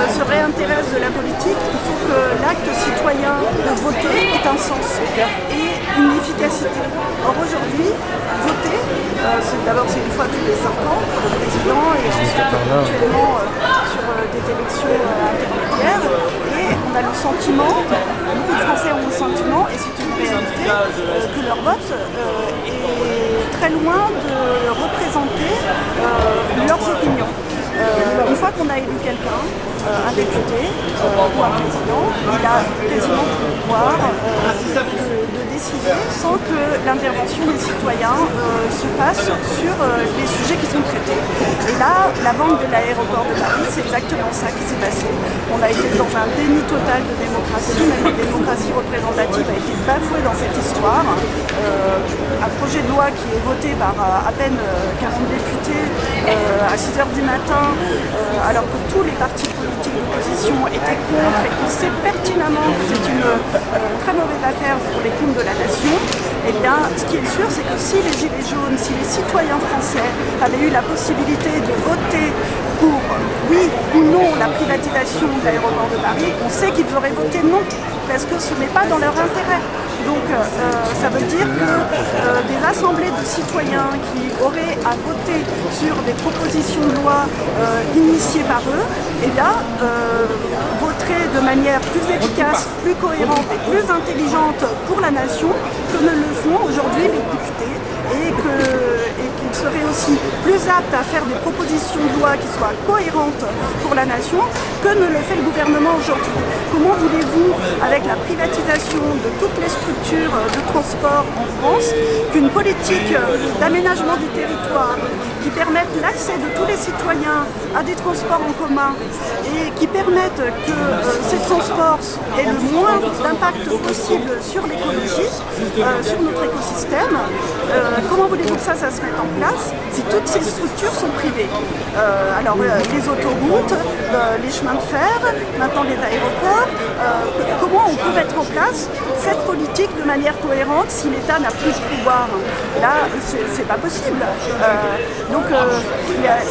se réintéresse de la politique, il faut que l'acte citoyen de voter ait un sens et une efficacité. Or aujourd'hui, voter, c'est une fois tous les 5 ans pour le président et ensuite actuellement sur des élections intermédiaires. Et on a le sentiment, beaucoup de Français ont le sentiment, et c'est une réalité, que leur vote est très loin de représenter leurs opinions. Une fois qu'on a élu quelqu'un, un député ou un président, il a quasiment tout le pouvoir de décider sans que l'intervention des citoyens se fasse sur les sujets qui sont traités. Et là, la vente de l'aéroport de Paris, c'est exactement ça qui s'est passé. On a été dans un déni total de démocratie, même la démocratie représentative a été bafouée dans cette histoire. Un projet de loi qui est voté par à peine 40 députés à 6 h du matin, alors que tous les partis politiques d'opposition étaient contre et qu'on sait pertinemment que c'est une très mauvaise affaire pour les comptes de la nation. Eh bien, ce qui est sûr, c'est que si les Gilets jaunes, si les citoyens français avaient eu la possibilité de voter pour oui ou non la privatisation de l'aéroport de Paris, on sait qu'ils auraient voté non, parce que ce n'est pas dans leur intérêt. Donc ça veut dire que des assemblées de citoyens qui auraient à voter sur des propositions de loi initiées par eux, eh bien, voteraient de manière plus efficace, plus cohérente et plus intelligente pour la nation que ne le font aujourd'hui les députés et qu'ils seraient aussi plus aptes à faire des propositions de loi qui soient cohérentes pour la nation que ne le fait le gouvernement aujourd'hui. Comment voulez-vous, avec la privatisation de toutes les structures de transport en France, qu'une politique d'aménagement du territoire qui permette l'accès de tous les citoyens à des transports en commun et qui permette que ces transports aient le moins d'impact possible sur l'écologie, sur notre écosystème, comment voulez-vous que ça se mette en place si toutes ces structures sont privées? Alors les autoroutes, les chemins de fer, maintenant les aéroports, comment on peut mettre en place cette politique de manière cohérente si l'État n'a plus de pouvoir? Là, c'est pas possible. Donc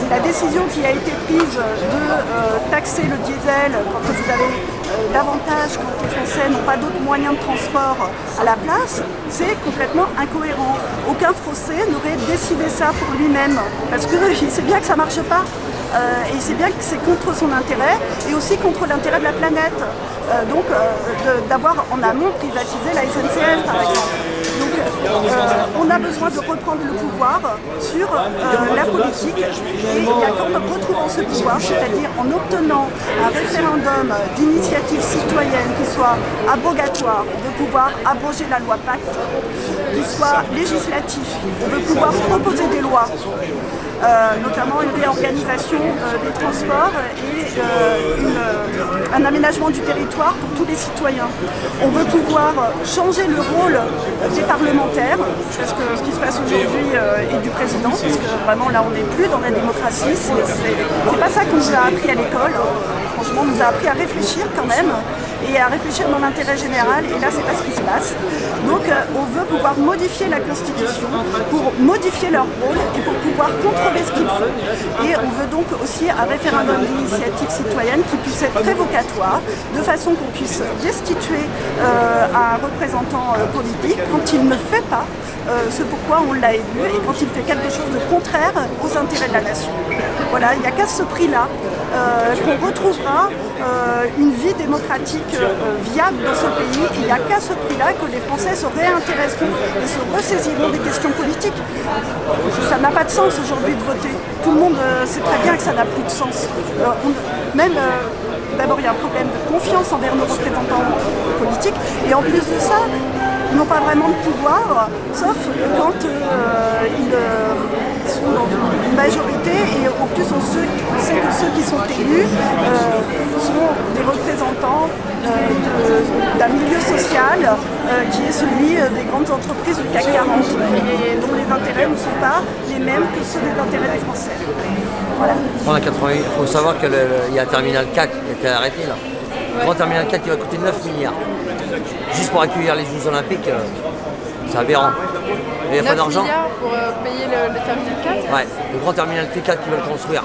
la décision qui a été prise de taxer le diesel quand vous avez davantage quand les Français n'ont pas d'autres moyens de transport à la place, c'est complètement incohérent. Aucun Français n'aurait décidé ça pour lui-même, parce qu'il sait bien que ça ne marche pas. Et il sait bien que c'est contre son intérêt et aussi contre l'intérêt de la planète. Donc d'avoir en amont privatisé la SNCF par exemple. Donc on a besoin de reprendre le pouvoir sur la politique et il y a qu'en retrouvant ce pouvoir, c'est-à-dire en obtenant un référendum d'initiative citoyenne qui soit abrogatoire, de pouvoir abroger la loi Pacte, qui soit législatif, de pouvoir proposer des lois. Notamment une réorganisation des transports et un aménagement du territoire pour tous les citoyens. On veut pouvoir changer le rôle des parlementaires, parce que ce qui se passe aujourd'hui est du président, parce que vraiment là on n'est plus dans la démocratie, c'est pas ça qu'on nous a appris à l'école. Franchement, on nous a appris à réfléchir quand même, et à réfléchir dans l'intérêt général, et là c'est pas ce qui se passe. Donc on veut pouvoir modifier la Constitution pour modifier leur rôle et pour pouvoir contrôler ce qu'ils font. Et on veut donc aussi un référendum d'initiative citoyenne qui puisse être révocatoire, de façon qu'on puisse destituer un représentant politique quand il ne fait pas ce pourquoi on l'a élu et quand il fait quelque chose de contraire aux intérêts de la nation. Voilà, il n'y a qu'à ce prix-là qu'on retrouvera une vie démocratique viable dans ce pays. Il n'y a qu'à ce prix-là que les Français se réintéresseront et se ressaisiront des questions politiques. Ça n'a pas de sens aujourd'hui de voter. Tout le monde sait très bien que ça n'a plus de sens. D'abord, il y a un problème de confiance envers nos représentants politiques et en plus de ça, ils n'ont pas vraiment de pouvoir, sauf quand ils sont dans une majorité et en plus on sait que ceux qui sont élus sont des représentants d'un milieu social qui est celui des grandes entreprises du CAC 40 et dont les intérêts ne sont pas les mêmes que ceux des intérêts des Français. Voilà. Il faut savoir qu'il y a un terminal 4 qui a été arrêté là. Le grand terminal 4 qui va coûter 9 milliards. Juste pour accueillir les Jeux Olympiques, c'est aberrant. Il n'y a pas d'argent. 9 milliards pour payer le terminal 4 ? Ouais, le grand terminal T4 qu'ils veulent construire.